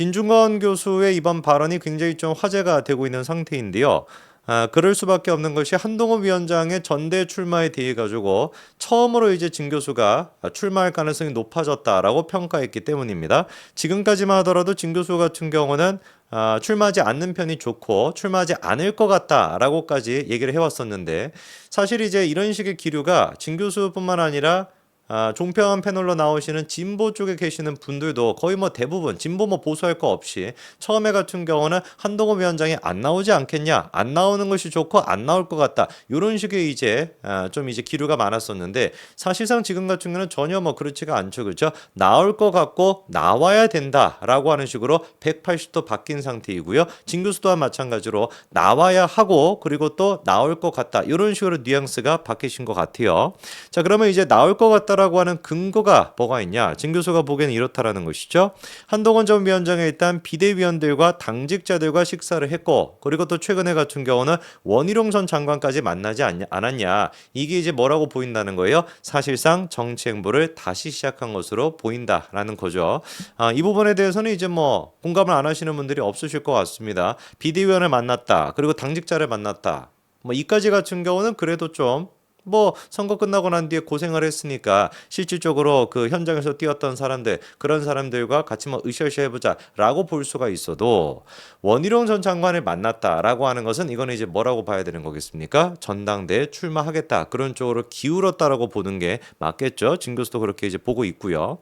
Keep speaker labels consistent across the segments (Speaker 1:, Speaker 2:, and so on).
Speaker 1: 진중권 교수의 이번 발언이 굉장히 좀 화제가 되고 있는 상태인데요. 그럴 수밖에 없는 것이 한동훈 위원장의 전대 출마에 대해 가지고 처음으로 이제 진 교수가 출마할 가능성이 높아졌다라고 평가했기 때문입니다. 지금까지만 하더라도 진 교수 같은 경우는 출마하지 않는 편이 좋고 출마하지 않을 것 같다라고까지 얘기를 해왔었는데 사실 이제 이런 식의 기류가 진 교수뿐만 아니라 종편 패널로 나오시는 진보 쪽에 계시는 분들도 거의 뭐 대부분 진보 뭐 보수할 거 없이 처음에 같은 경우는 한동훈 위원장이 안 나오지 않겠냐, 안 나오는 것이 좋고 안 나올 것 같다 이런 식의 이제 좀 이제 기류가 많았었는데 사실상 지금 같은 경우는 전혀 뭐 그렇지가 않죠, 그렇죠? 나올 것 같고 나와야 된다라고 하는 식으로 180도 바뀐 상태이고요. 진 교수 또한 마찬가지로 나와야 하고 그리고 또 나올 것 같다 이런 식으로 뉘앙스가 바뀌신 것 같아요. 자, 그러면 이제 나올 것 같다 라고 하는 근거가 뭐가 있냐? 진 교수가 보기에는 이렇다라는 것이죠. 한동훈 전 위원장이 일단 비대위원들과 당직자들과 식사를 했고 그리고 또 최근에 같은 경우는 원희룡 전 장관까지 만나지 않았냐. 이게 이제 뭐라고 보인다는 거예요? 사실상 정치 행보를 다시 시작한 것으로 보인다라는 거죠. 이 부분에 대해서는 이제 뭐 공감을 안 하시는 분들이 없으실 것 같습니다. 비대위원을 만났다. 그리고 당직자를 만났다. 뭐 이까지 같은 경우는 그래도 좀 뭐 선거 끝나고 난 뒤에 고생을 했으니까 실질적으로 그 현장에서 뛰었던 사람들 그런 사람들과 같이 뭐 으쌰으쌰 해보자라고 볼 수가 있어도 원희룡 전 장관을 만났다라고 하는 것은 이거는 이제 뭐라고 봐야 되는 거겠습니까? 전당대에 출마하겠다 그런 쪽으로 기울었다라고 보는 게 맞겠죠. 진 교수도 그렇게 이제 보고 있고요.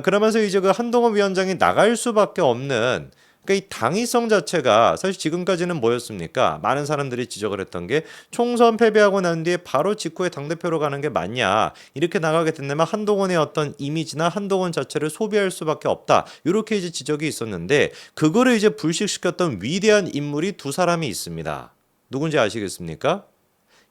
Speaker 1: 그러면서 이제 그 한동훈 위원장이 나갈 수밖에 없는 그러니까 이 당위성 자체가 사실 지금까지는 뭐였습니까? 많은 사람들이 지적을 했던 게 총선 패배하고 난 뒤에 바로 직후에 당대표로 가는 게 맞냐. 이렇게 나가게 된다면 한동훈의 어떤 이미지나 한동훈 자체를 소비할 수밖에 없다. 이렇게 이제 지적이 있었는데 그거를 이제 불식시켰던 위대한 인물이 두 사람이 있습니다. 누군지 아시겠습니까?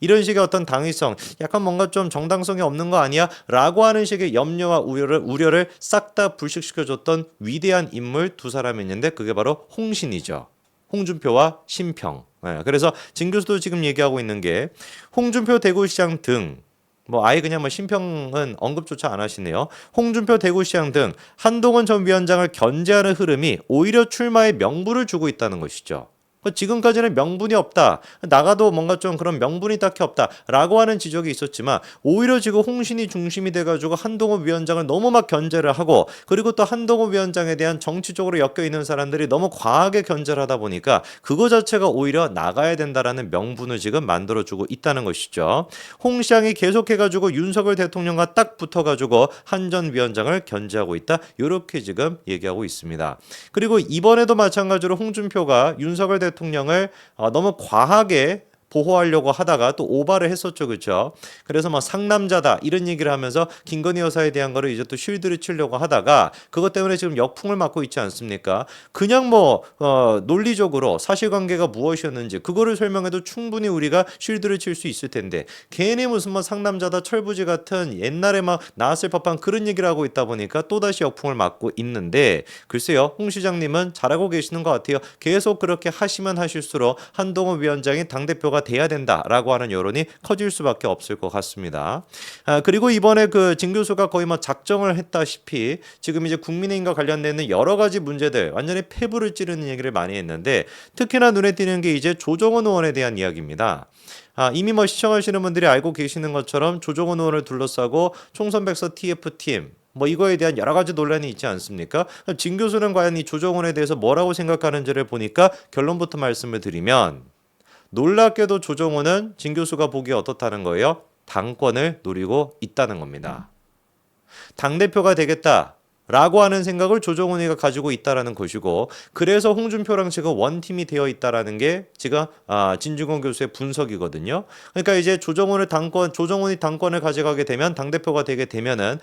Speaker 1: 이런 식의 어떤 당위성, 약간 뭔가 좀 정당성이 없는 거 아니야? 라고 하는 식의 염려와 우려를 싹 다 불식시켜줬던 위대한 인물 두 사람이 있는데 그게 바로 홍신이죠. 홍준표와 심평. 그래서 진 교수도 지금 얘기하고 있는 게 홍준표 대구시장 등 뭐 아예 그냥 뭐 심평은 언급조차 안 하시네요. 홍준표 대구시장 등 한동훈 전 위원장을 견제하는 흐름이 오히려 출마에 명분을 주고 있다는 것이죠. 지금까지는 명분이 없다. 나가도 뭔가 좀 그런 명분이 딱히 없다라고 하는 지적이 있었지만 오히려 지금 홍신이 중심이 돼가지고 한동훈 위원장을 너무 막 견제를 하고 그리고 또 한동훈 위원장에 대한 정치적으로 엮여 있는 사람들이 너무 과하게 견제를 하다 보니까 그거 자체가 오히려 나가야 된다라는 명분을 지금 만들어주고 있다는 것이죠. 홍 시장이 계속해가지고 윤석열 대통령과 딱 붙어가지고 한 전 위원장을 견제하고 있다. 이렇게 지금 얘기하고 있습니다. 그리고 이번에도 마찬가지로 홍준표가 윤석열 대통령을 너무 과하게 보호하려고 하다가 또 오바를 했었죠, 그렇죠? 그래서 뭐 상남자다 이런 얘기를 하면서 김건희 여사에 대한 거를 이제 또 쉴드를 치려고 하다가 그것 때문에 지금 역풍을 맞고 있지 않습니까? 그냥 뭐 논리적으로 사실관계가 무엇이었는지 그거를 설명해도 충분히 우리가 쉴드를 칠 수 있을 텐데 괜히 무슨 뭐 상남자다 철부지 같은 옛날에 막 나왔을 법한 그런 얘기를 하고 있다 보니까 또다시 역풍을 맞고 있는데 글쎄요, 홍 시장님은 잘하고 계시는 것 같아요. 계속 그렇게 하시면 하실수록 한동훈 위원장이 당대표가 돼야 된다라고 하는 여론이 커질 수밖에 없을 것 같습니다. 그리고 이번에 그 진 교수가 거의 뭐 작정을 했다시피 지금 이제 국민의힘과 관련되는 여러 가지 문제들 완전히 폐부를 찌르는 얘기를 많이 했는데 특히나 눈에 띄는 게 이제 조정원 의원에 대한 이야기입니다. 이미 뭐 시청하시는 분들이 알고 계시는 것처럼 조정원 의원을 둘러싸고 총선 백서 TF팀 뭐 이거에 대한 여러 가지 논란이 있지 않습니까? 진 교수는 과연 이 조정원에 대해서 뭐라고 생각하는지를 보니까 결론부터 말씀을 드리면 놀랍게도 조정원은 진 교수가 보기에 어떻다는 거예요? 당권을 노리고 있다는 겁니다. 당대표가 되겠다. 라고 하는 생각을 조정훈이가 가지고 있다라는 것이고 그래서 홍준표랑 지금 원팀이 되어 있다라는 게 지금 진중권 교수의 분석이거든요. 그러니까 이제 조정훈이 당권을 가져가게 되면 당대표가 되게 되면은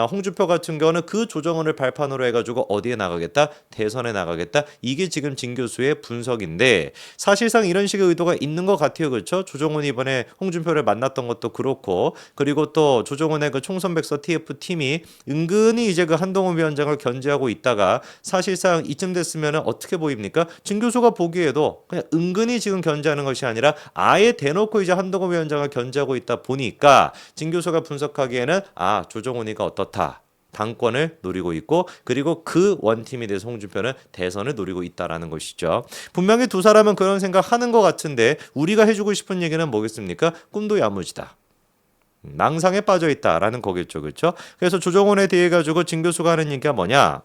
Speaker 1: 홍준표 같은 경우는 그 조정훈을 발판으로 해가지고 어디에 나가겠다? 대선에 나가겠다. 이게 지금 진 교수의 분석인데 사실상 이런 식의 의도가 있는 것 같아요. 그렇죠? 조정훈이 이번에 홍준표를 만났던 것도 그렇고 그리고 또 조정훈의 그 총선 백서 TF팀이 은근히 이제 그 한동훈 위원장을 견제하고 있다가 사실상 이쯤 됐으면 어떻게 보입니까? 진 교수가 보기에도 그냥 은근히 지금 견제하는 것이 아니라 아예 대놓고 이제 한동훈 위원장을 견제하고 있다 보니까 진 교수가 분석하기에는 조정훈이가 어떻다. 당권을 노리고 있고 그리고 그 원팀이 돼서 홍준표는 대선을 노리고 있다라는 것이죠. 분명히 두 사람은 그런 생각하는 것 같은데 우리가 해주고 싶은 얘기는 뭐겠습니까? 꿈도 야무지다. 낭상에 빠져 있다라는 거겠죠. 그렇죠? 그래서 조정훈에 대해 가지고 진 교수가 하는 얘기가 뭐냐?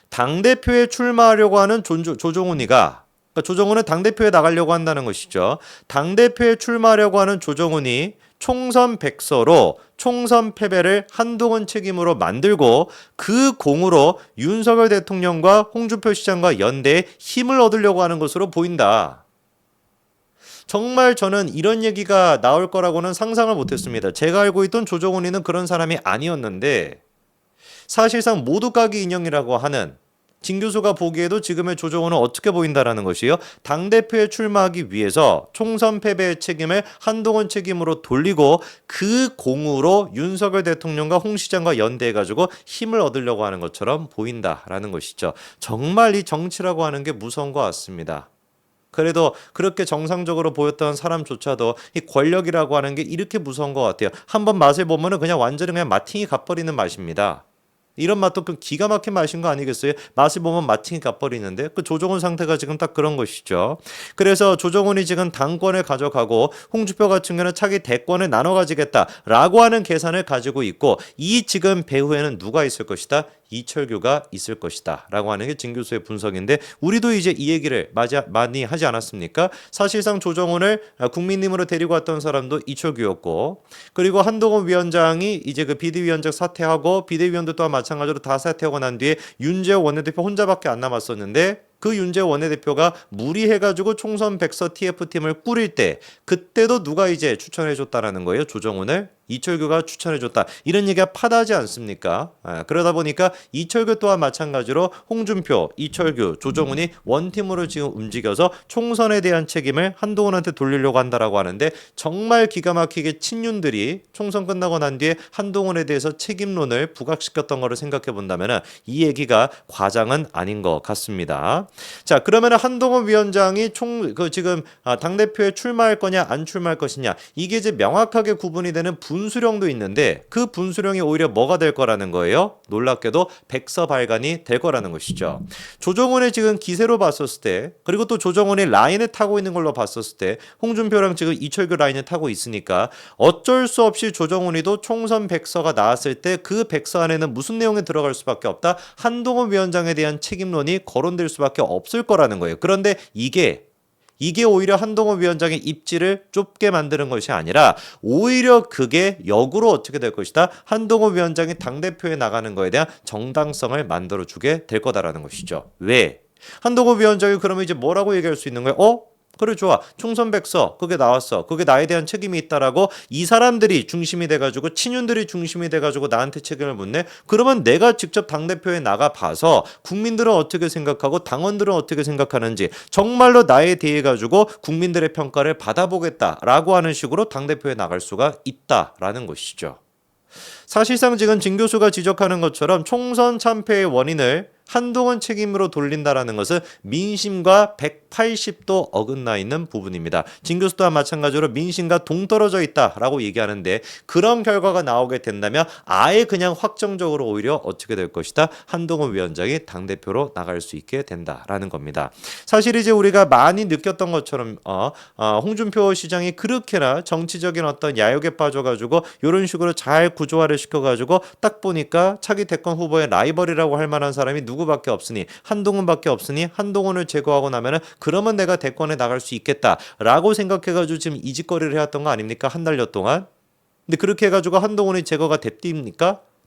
Speaker 1: 당대표에 출마하려고 하는 조정훈이가 그러니까 조정훈은 당대표에 나가려고 한다는 것이죠. 당대표에 출마하려고 하는 조정훈이 총선 백서로 총선 패배를 한동훈 책임으로 만들고 그 공으로 윤석열 대통령과 홍준표 시장과 연대에 힘을 얻으려고 하는 것으로 보인다. 정말 저는 이런 얘기가 나올 거라고는 상상을 못했습니다. 제가 알고 있던 조정훈이는 그런 사람이 아니었는데 사실상 모두 까기 인형이라고 하는 진 교수가 보기에도 지금의 조정훈은 어떻게 보인다라는 것이요. 당대표에 출마하기 위해서 총선 패배의 책임을 한동훈 책임으로 돌리고 그 공으로 윤석열 대통령과 홍 시장과 연대해가지고 힘을 얻으려고 하는 것처럼 보인다라는 것이죠. 정말 이 정치라고 하는 게 무서운 것 같습니다. 그래도 그렇게 정상적으로 보였던 사람조차도 이 권력이라고 하는 게 이렇게 무서운 것 같아요. 한번 맛을 보면은 그냥 완전히 그냥 마팅이 가버리는 맛입니다. 이런 맛도 그 기가 막힌 맛인 거 아니겠어요? 맛을 보면 마팅이 가버리는데 그 조정훈 상태가 지금 딱 그런 것이죠. 그래서 조정훈이 지금 당권을 가져가고 홍준표 같은 경우는 차기 대권을 나눠 가지겠다라고 하는 계산을 가지고 있고 이 지금 배후에는 누가 있을 것이다? 이철규가 있을 것이다 라고 하는 게 진 교수의 분석인데 우리도 이제 이 얘기를 많이 하지 않았습니까? 사실상 조정훈을 국민님으로 데리고 왔던 사람도 이철규였고 그리고 한동훈 위원장이 이제 그 비대위원장 사퇴하고 비대위원도 또한 마찬가지로 다 사퇴하고 난 뒤에 윤재호 원내대표 혼자밖에 안 남았었는데 그 윤재호 원내대표가 무리해가지고 총선 백서 TF팀을 꾸릴 때 그때도 누가 이제 추천해줬다라는 거예요. 조정훈을 이철규가 추천해줬다. 이런 얘기가 파다하지 않습니까? 그러다 보니까 이철규 또한 마찬가지로 홍준표, 이철규, 조정훈이 원팀으로 지금 움직여서 총선에 대한 책임을 한동훈한테 돌리려고 한다라고 하는데 정말 기가 막히게 친윤들이 총선 끝나고 난 뒤에 한동훈에 대해서 책임론을 부각시켰던 거를 생각해 본다면 이 얘기가 과장은 아닌 것 같습니다. 자, 그러면 한동훈 위원장이 지금 당대표에 출마할 거냐 안 출마할 것이냐 이게 이제 명확하게 구분이 되는 분수령도 있는데 그 분수령이 오히려 뭐가 될 거라는 거예요? 놀랍게도 백서 발간이 될 거라는 것이죠. 조정훈의 지금 기세로 봤었을 때 그리고 또 조정훈이 라인을 타고 있는 걸로 봤었을 때 홍준표랑 지금 이철규 라인을 타고 있으니까 어쩔 수 없이 조정훈이도 총선 백서가 나왔을 때 그 백서 안에는 무슨 내용이 들어갈 수밖에 없다. 한동훈 위원장에 대한 책임론이 거론될 수밖에 없을 거라는 거예요. 그런데 이게 오히려 한동훈 위원장의 입지를 좁게 만드는 것이 아니라 오히려 그게 역으로 어떻게 될 것이다. 한동훈 위원장이 당대표에 나가는 거에 대한 정당성을 만들어주게 될 거다라는 것이죠. 왜? 한동훈 위원장이 그러면 이제 뭐라고 얘기할 수 있는 거예요? 그래 좋아. 총선 백서 그게 나왔어. 그게 나에 대한 책임이 있다라고 이 사람들이 중심이 돼가지고 친윤들이 중심이 돼가지고 나한테 책임을 묻네. 그러면 내가 직접 당대표에 나가봐서 국민들은 어떻게 생각하고 당원들은 어떻게 생각하는지 정말로 나에 대해 가지고 국민들의 평가를 받아보겠다라고 하는 식으로 당대표에 나갈 수가 있다라는 것이죠. 사실상 지금 진 교수가 지적하는 것처럼 총선 참패의 원인을 한동훈 책임으로 돌린다라는 것은 민심과 180도 어긋나 있는 부분입니다. 진 교수 또한 마찬가지로 민심과 동떨어져 있다라고 얘기하는데 그런 결과가 나오게 된다면 아예 그냥 확정적으로 오히려 어떻게 될 것이다. 한동훈 위원장이 당대표로 나갈 수 있게 된다라는 겁니다. 사실 이제 우리가 많이 느꼈던 것처럼 홍준표 시장이 그렇게나 정치적인 어떤 야욕에 빠져가지고 이런 식으로 잘 구조화를 시켜가지고 딱 보니까 차기 대권 후보의 라이벌이라고 할 만한 사람이 누구밖에 없으니 한동훈밖에 없으니 한동훈을 제거하고 나면은 그러면 내가 대권에 나갈 수 있겠다라고 생각해가지고 지금 이직거리를 해왔던 거 아닙니까? 한 달여 동안. 근데 그렇게 해가지고 한동훈이 제거가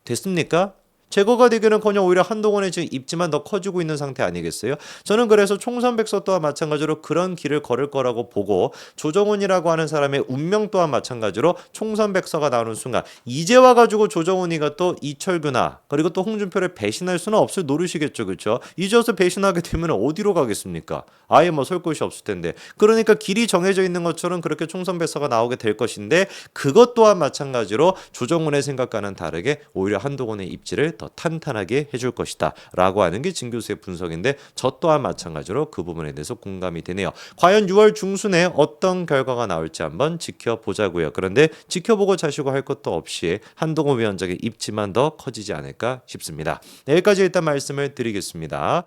Speaker 1: 됐습니까? 제거가 되기는커녕 오히려 한동훈의 지금 입지만 더 커지고 있는 상태 아니겠어요? 저는 그래서 총선 백서 또한 마찬가지로 그런 길을 걸을 거라고 보고 조정훈이라고 하는 사람의 운명 또한 마찬가지로 총선 백서가 나오는 순간 이제 와가지고 조정훈이가 또 이철규나 그리고 또 홍준표를 배신할 수는 없을 노릇이겠죠. 그렇죠? 이제 와서 배신하게 되면 어디로 가겠습니까? 아예 뭐 설 곳이 없을 텐데. 그러니까 길이 정해져 있는 것처럼 그렇게 총선 백서가 나오게 될 것인데 그것 또한 마찬가지로 조정훈의 생각과는 다르게 오히려 한동훈의 입지를 더 탄탄하게 해줄 것이다 라고 하는 게 진 교수의 분석인데 저 또한 마찬가지로 그 부분에 대해서 공감이 되네요. 과연 6월 중순에 어떤 결과가 나올지 한번 지켜보자고요. 그런데 지켜보고 자시고 할 것도 없이 한동훈 위원장의 입지만 더 커지지 않을까 싶습니다. 네, 여기까지 일단 말씀을 드리겠습니다.